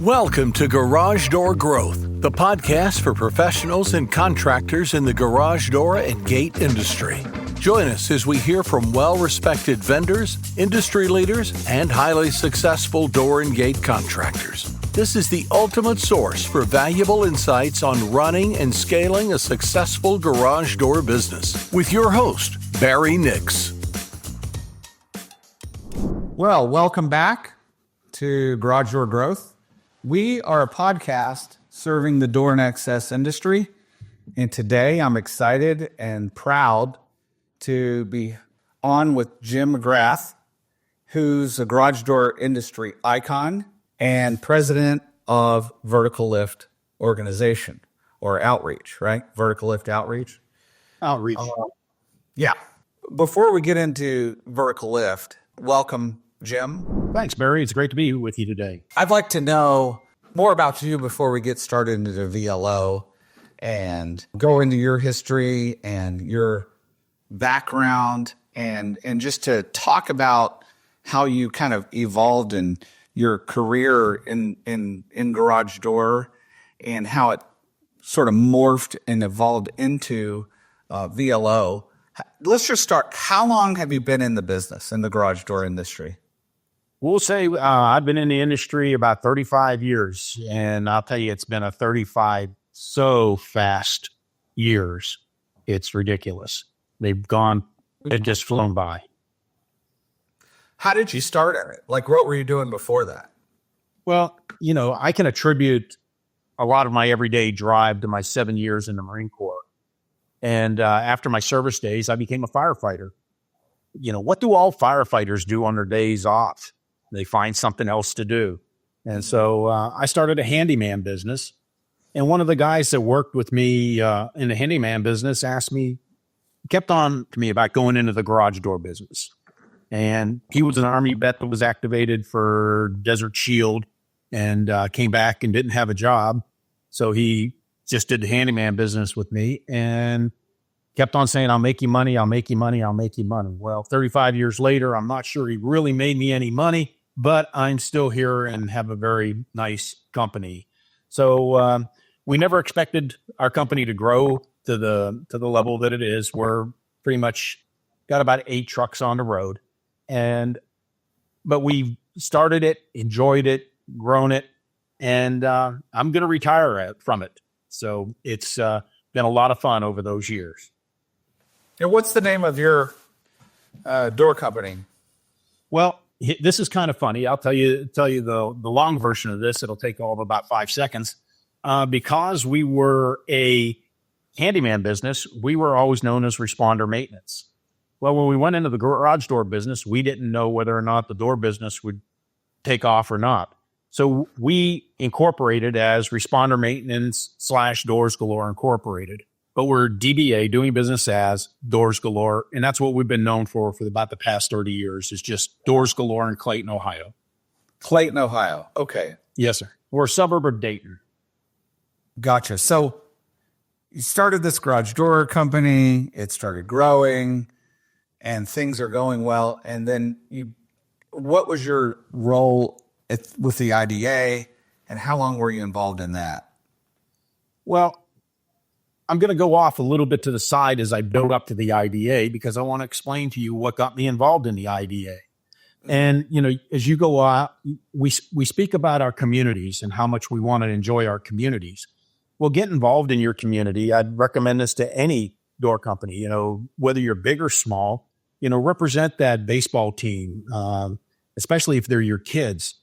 Welcome to Garage Door Growth, the podcast for professionals and contractors in the garage door and gate industry. Join us as we hear from well-respected vendors, industry leaders, and highly successful door and gate contractors. This is the ultimate source for valuable insights on running and scaling a successful garage door business with your host, Barry Nix. Well, welcome back to Garage Door Growth. We are a podcast serving the door and access industry. And today I'm excited and proud to be on with Jim McGrath, who's a garage door industry icon and president of Vertical Lift Organization or Outreach, right? Vertical Lift Outreach. Outreach. Yeah. Before we get into Vertical Lift, welcome, Jim. Thanks, Barry. It's great to be with you today. I'd like to know more about you before we get started into the VLO and go into your history and your background and just to talk about how you kind of evolved in your career in garage door and how it sort of morphed and evolved into VLO. Let's just start. How long have you been in the business, in the garage door industry? We'll say I've been in the industry about 35 years, and I'll tell you, it's been a 35 so fast years. It's ridiculous. They've just flown by. How did you start at it? Like, what were you doing before that? Well, you know, I can attribute a lot of my everyday drive to my 7 years in the Marine Corps. And after my service days, I became a firefighter. You know, what do all firefighters do on their days off? They find something else to do. And so I started a handyman business. And one of the guys that worked with me in the handyman business kept on to me about going into the garage door business. And he was an Army vet that was activated for Desert Shield and came back and didn't have a job. So he just did the handyman business with me and kept on saying, I'll make you money, I'll make you money, I'll make you money. Well, 35 years later, I'm not sure he really made me any money, but I'm still here and have a very nice company. So we never expected our company to grow to the level that it is. We're pretty much got about 8 trucks on the road. But we started it, enjoyed it, grown it, and I'm going to retire from it. So it's been a lot of fun over those years. And what's the name of your door company? Well, this is kind of funny. I'll tell you the long version of this. It'll take all of about 5 seconds. Because we were a handyman business, we were always known as responder maintenance. Well, when we went into the garage door business, we didn't know whether or not the door business would take off or not. So we incorporated as Responder Maintenance / Doors Galore Incorporated. But we're DBA, doing business as Doors Galore. And that's what we've been known for about the past 30 years, is just Doors Galore in Clayton, Ohio. Clayton, Ohio. Okay. Yes, sir. We're a suburb of Dayton. Gotcha. So you started this garage door company. It started growing and things are going well. And then what was your role with the IDA and how long were you involved in that? Well, I'm going to go off a little bit to the side as I build up to the IDA because I want to explain to you what got me involved in the IDA. And, you know, as you go out, we speak about our communities and how much we want to enjoy our communities. Well, get involved in your community. I'd recommend this to any door company, you know, whether you're big or small, you know, represent that baseball team, especially if they're your kids.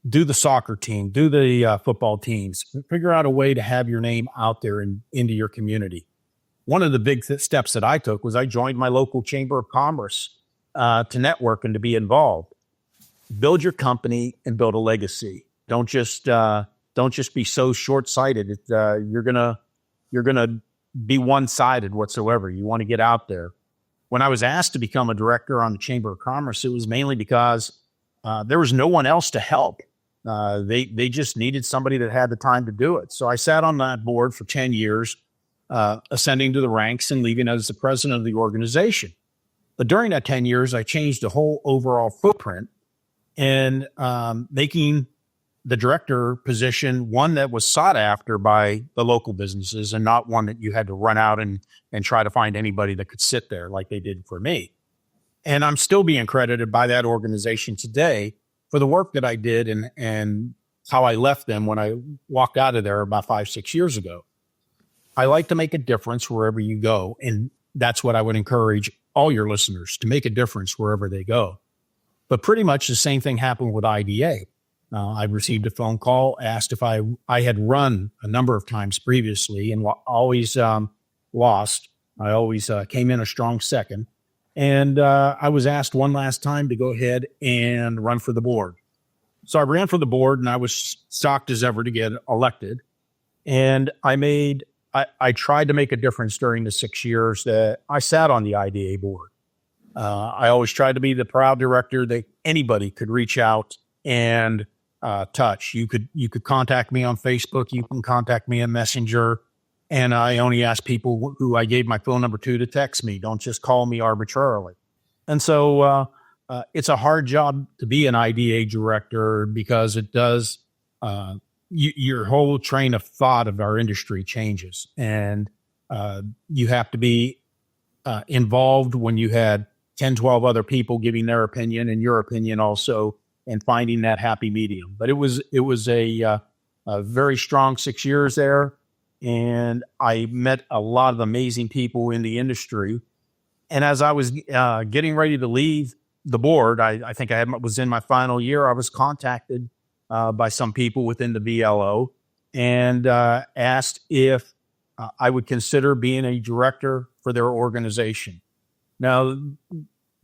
Do the soccer team, do the football teams, figure out a way to have your name out there and into your community. One of the big steps that I took was I joined my local chamber of commerce to network and to be involved. Build your company and build a legacy. Don't just be so short-sighted. You're gonna be one-sided whatsoever. You want to get out there. When I was asked to become a director on the Chamber of Commerce, it was mainly because there was no one else to help. They just needed somebody that had the time to do it. So I sat on that board for 10 years, ascending to the ranks and leaving as the president of the organization. But during that 10 years, I changed the whole overall footprint and making the director position, one that was sought after by the local businesses and not one that you had to run out and try to find anybody that could sit there like they did for me. And I'm still being credited by that organization today for the work that I did and how I left them when I walked out of there about 5-6 years ago. I like to make a difference wherever you go. And that's what I would encourage all your listeners to make a difference wherever they go. But pretty much the same thing happened with IDA. I received a phone call, asked if I had run a number of times previously and always lost. I always came in a strong second. And I was asked one last time to go ahead and run for the board. So I ran for the board, and I was shocked as ever to get elected. And I tried to make a difference during the 6 years that I sat on the IDA board. I always tried to be the proud director that anybody could reach out and touch. You could contact me on Facebook. You can contact me on Messenger. And I only ask people who I gave my phone number to text me. Don't just call me arbitrarily. And so it's a hard job to be an IDA director because it does your whole train of thought of our industry changes. And you have to be involved when you had 10, 12 other people giving their opinion and your opinion also, and finding that happy medium. But it was a very strong 6 years there. And I met a lot of amazing people in the industry. And as I was getting ready to leave the board, I think was in my final year, I was contacted by some people within the VLO and asked if I would consider being a director for their organization. Now,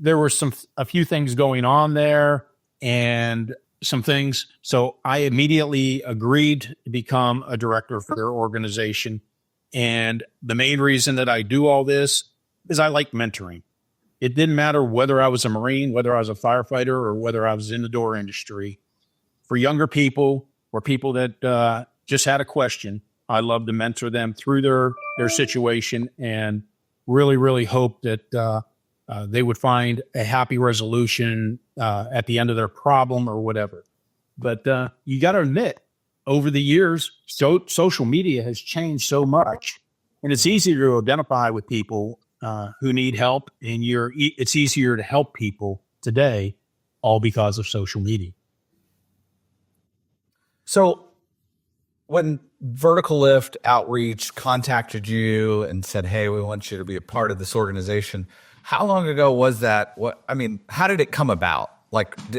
there were a few things going on there and some things. So I immediately agreed to become a director for their organization. And the main reason that I do all this is I like mentoring. It didn't matter whether I was a Marine, whether I was a firefighter, or whether I was in the door industry. For younger people or people that just had a question, I love to mentor them through their situation and really, really hope that they would find a happy resolution at the end of their problem or whatever. But you got to admit, over the years, social media has changed so much, and it's easier to identify with people who need help, and it's easier to help people today, all because of social media. So when Vertical Lift Outreach contacted you and said, hey, we want you to be a part of this organization, how long ago was that? How did it come about?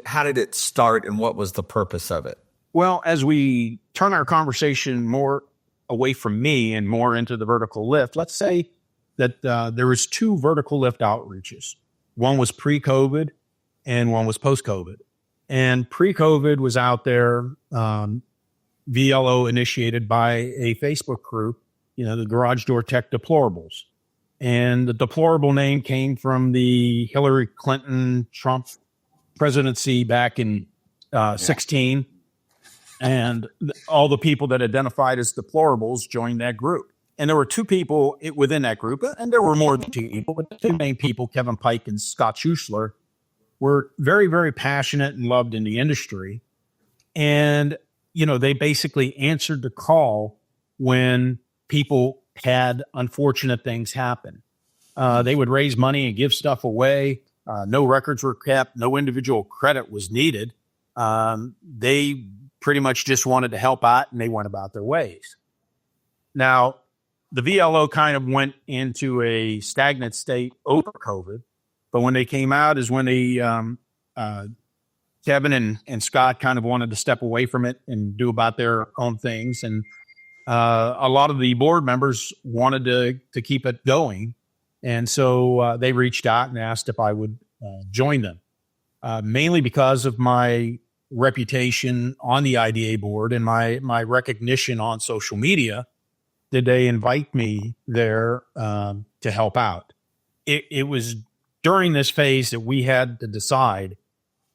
How did it start, and what was the purpose of it? Well, as we turn our conversation more away from me and more into the vertical lift, let's say that there was 2 vertical lift outreaches. One was pre-COVID and one was post-COVID. And pre-COVID was out there, VLO initiated by a Facebook group, the Garage Door Tech Deplorables. And the deplorable name came from the Hillary Clinton Trump presidency back in 16. And all the people that identified as deplorables joined that group. And there were 2 people within that group, and there were more than 2 people, but the 2 main people, Kevin Pike and Scott Schuessler, were very, very passionate and loved in the industry. And, they basically answered the call when people had unfortunate things happen. They would raise money and give stuff away. No records were kept. No individual credit was needed. They pretty much just wanted to help out, and they went about their ways. Now, the VLO kind of went into a stagnant state over COVID, but when they came out is when Kevin and Scott kind of wanted to step away from it and do about their own things. And a lot of the board members wanted to keep it going. And so they reached out and asked if I would join them, mainly because of my reputation on the IDA board and my recognition on social media. Did they invite me there to help out? It was during this phase that we had to decide,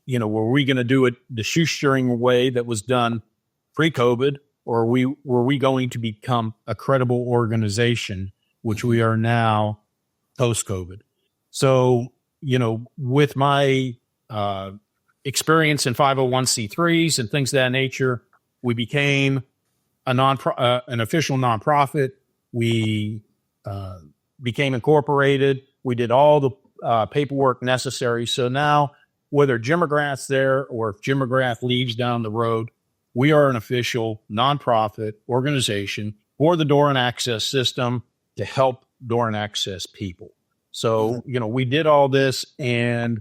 were we going to do it the shoestring way that was done pre-COVID, or were we going to become a credible organization, which we are now post-COVID? So, with my experience in 501c3s and things of that nature, We became an official nonprofit. We became incorporated. We did all the paperwork necessary. So now, whether Jim McGrath's there or if Jim McGrath leaves down the road, we are an official nonprofit organization for the door and access system to help door and access people. So, we did all this and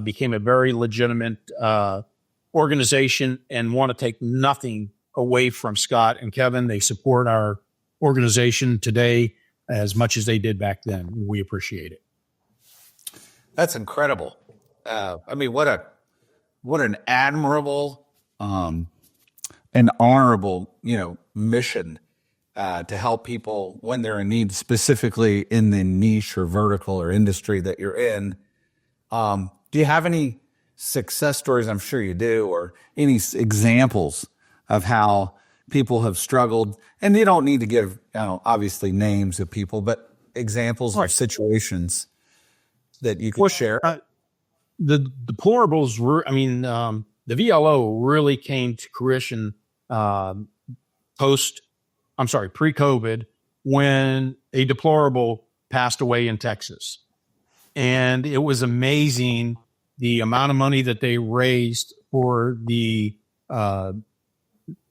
became a very legitimate organization, and want to take nothing away from Scott and Kevin. They support our organization today as much as they did back then. We appreciate it. That's incredible. What an admirable and honorable, mission to help people when they're in need, specifically in the niche or vertical or industry that you're in. Do you have any success stories? I'm sure you do, or any examples of how people have struggled? And you don't need to give, obviously, names of people, but examples of situations that you can share. The deplorables were, the VLO really came to fruition pre-COVID, when a deplorable passed away in Texas. And it was amazing the amount of money that they raised for the door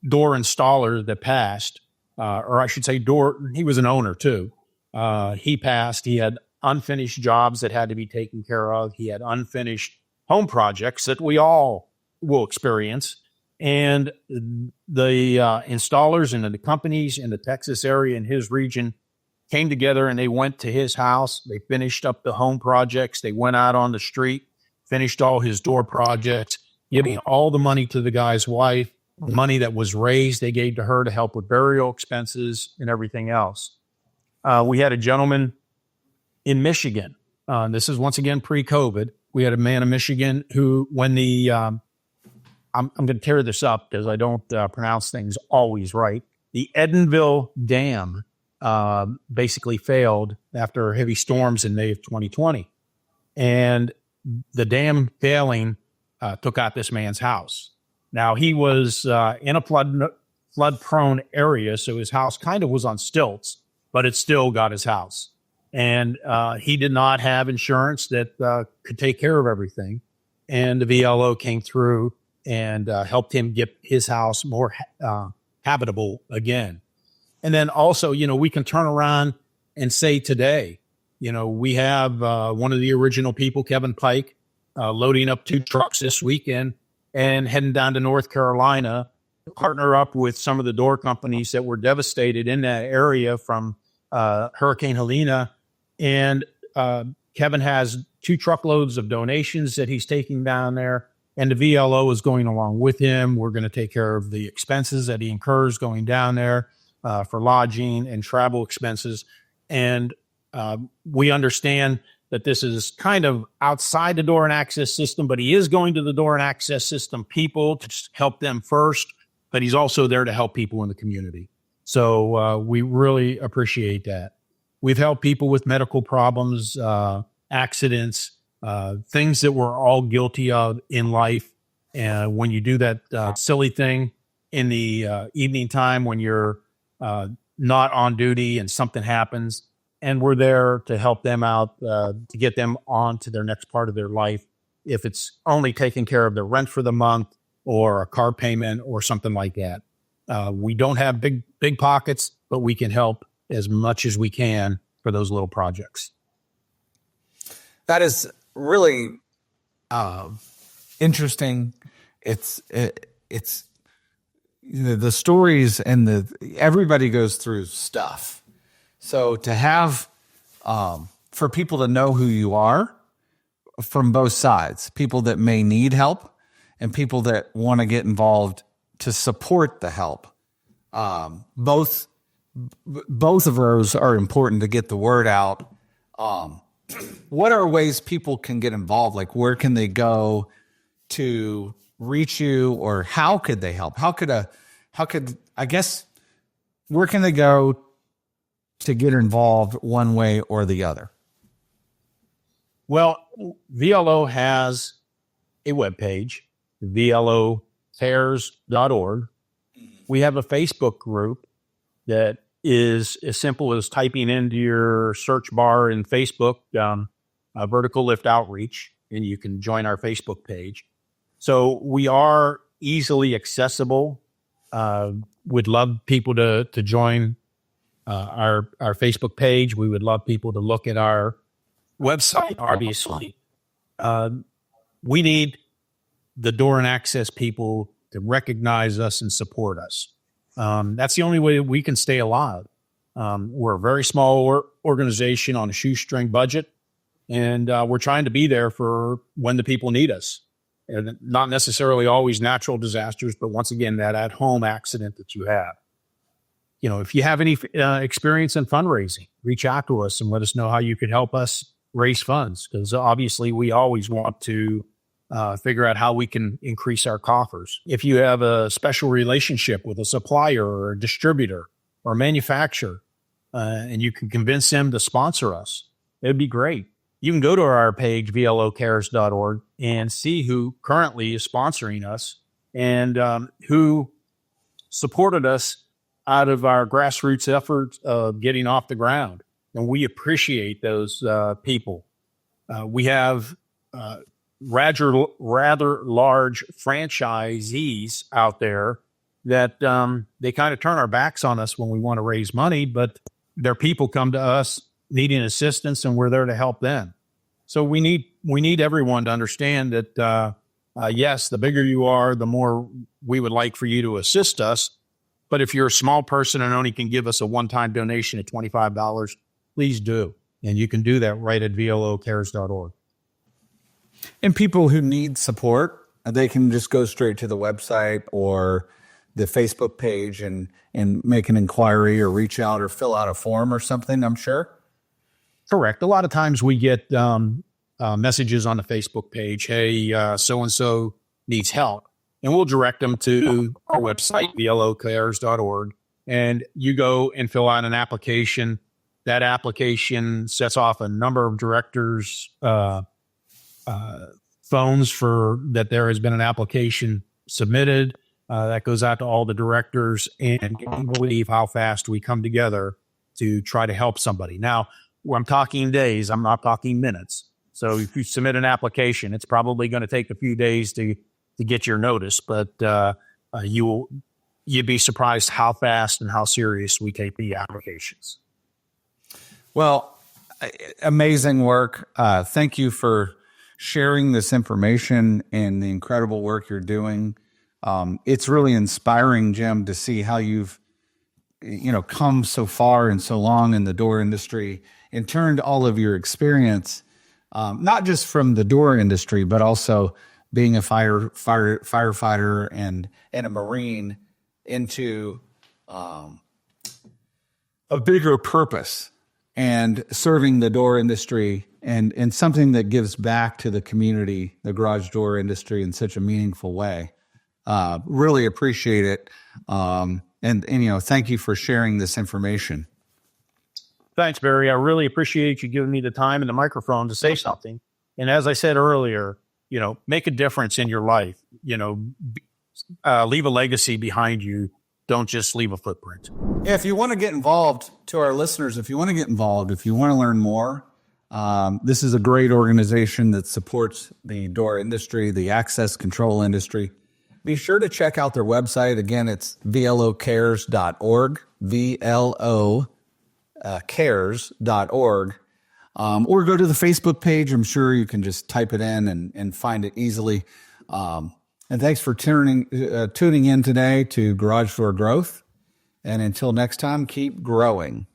installer that passed, or I should say he was an owner too. He passed. He had unfinished jobs that had to be taken care of. He had unfinished home projects that we all will experience. And the installers and the companies in the Texas area in his region came together, and they went to his house. They finished up the home projects. They went out on the street, finished all his door projects, giving all the money to the guy's wife. The money that was raised, they gave to her to help with burial expenses and everything else. We had a gentleman in Michigan. This is once again pre-COVID. We had a man in Michigan who, when I'm going to tear this up because I don't pronounce things always right. The Edenville Dam basically failed after heavy storms in May of 2020. And the dam failing took out this man's house. Now, he was in a flood-prone area, so his house kind of was on stilts, but it still got his house. And he did not have insurance that could take care of everything. And the VLO came through and helped him get his house more habitable again. And then also, we can turn around and say today, we have one of the original people, Kevin Pike, loading up 2 trucks this weekend and heading down to North Carolina to partner up with some of the door companies that were devastated in that area from Hurricane Helene. And Kevin has 2 truckloads of donations that he's taking down there. And the VLO is going along with him. We're going to take care of the expenses that he incurs going down there for lodging and travel expenses. And we understand that this is kind of outside the door and access system, but he is going to the door and access system people to help them first, but he's also there to help people in the community. So we really appreciate that. We've helped people with medical problems, accidents, things that we're all guilty of in life. And when you do that silly thing in the evening time when you're not on duty and something happens, and we're there to help them out, to get them on to their next part of their life. If it's only taking care of their rent for the month or a car payment or something like that. We don't have big pockets, but we can help as much as we can for those little projects. That is really interesting. It's the stories and everybody goes through stuff. So to have for people to know who you are from both sides, people that may need help and people that want to get involved to support the help, both of those are important to get the word out. What are ways people can get involved? Like, where can they go to reach you, or how could they help? Where can they go to get involved one way or the other? Well, VLO has a webpage, vlopairs.org. We have a Facebook group that is as simple as typing into your search bar in Facebook, Vertical Lift Outreach, and you can join our Facebook page. So we are easily accessible. Would love people to join our Facebook page. We would love people to look at our website, obviously. We need the door and access people to recognize us and support us. That's the only way we can stay alive. We're a very small organization on a shoestring budget, and we're trying to be there for when the people need us. And not necessarily always natural disasters, but once again, that at-home accident that you have. If you have any experience in fundraising, reach out to us and let us know how you could help us raise funds, because obviously we always want to figure out how we can increase our coffers. If you have a special relationship with a supplier or a distributor or a manufacturer, and you can convince them to sponsor us, it'd be great. You can go to our page, vlocares.org, and see who currently is sponsoring us and who supported us out of our grassroots efforts of getting off the ground. And we appreciate those people. We have rather large franchisees out there that they kind of turn our backs on us when we want to raise money, but their people come to us needing assistance, and we're there to help them. So we need everyone to understand that, yes, the bigger you are, the more we would like for you to assist us. But if you're a small person and only can give us a one-time donation of $25, please do. And you can do that right at vlocares.org. And people who need support, they can just go straight to the website or the Facebook page and make an inquiry or reach out or fill out a form or something, I'm sure. Correct. A lot of times we get messages on the Facebook page, hey, so-and-so needs help. And we'll direct them to our website, vlocares.org. And you go and fill out an application. That application sets off a number of directors' phones for that there has been an application submitted. That goes out to all the directors, and you can believe how fast we come together to try to help somebody. Now, I'm talking days. I'm not talking minutes. So if you submit an application, it's probably going to take a few days to get your notice, but you'd be surprised how fast and how serious we take the applications. Well, amazing work. Thank you for sharing this information and the incredible work you're doing. It's really inspiring, Jim, to see how you've come so far and so long in the door industry and turned all of your experience, not just from the door industry, but also being a firefighter and a Marine, into a bigger purpose and serving the door industry and something that gives back to the community, the garage door industry, in such a meaningful way. Really appreciate it. And thank you for sharing this information. Thanks, Barry. I really appreciate you giving me the time and the microphone to say something. And as I said earlier, make a difference in your life. Leave a legacy behind you. Don't just leave a footprint. Yeah, if you want to get involved, to our listeners, if you want to learn more, this is a great organization that supports the door industry, the access control industry. Be sure to check out their website. Again, it's vlocares.org, cares.org. Or go to the Facebook page. I'm sure you can just type it in and find it easily. And thanks for tuning in today to Garage Door Growth. And until next time, keep growing.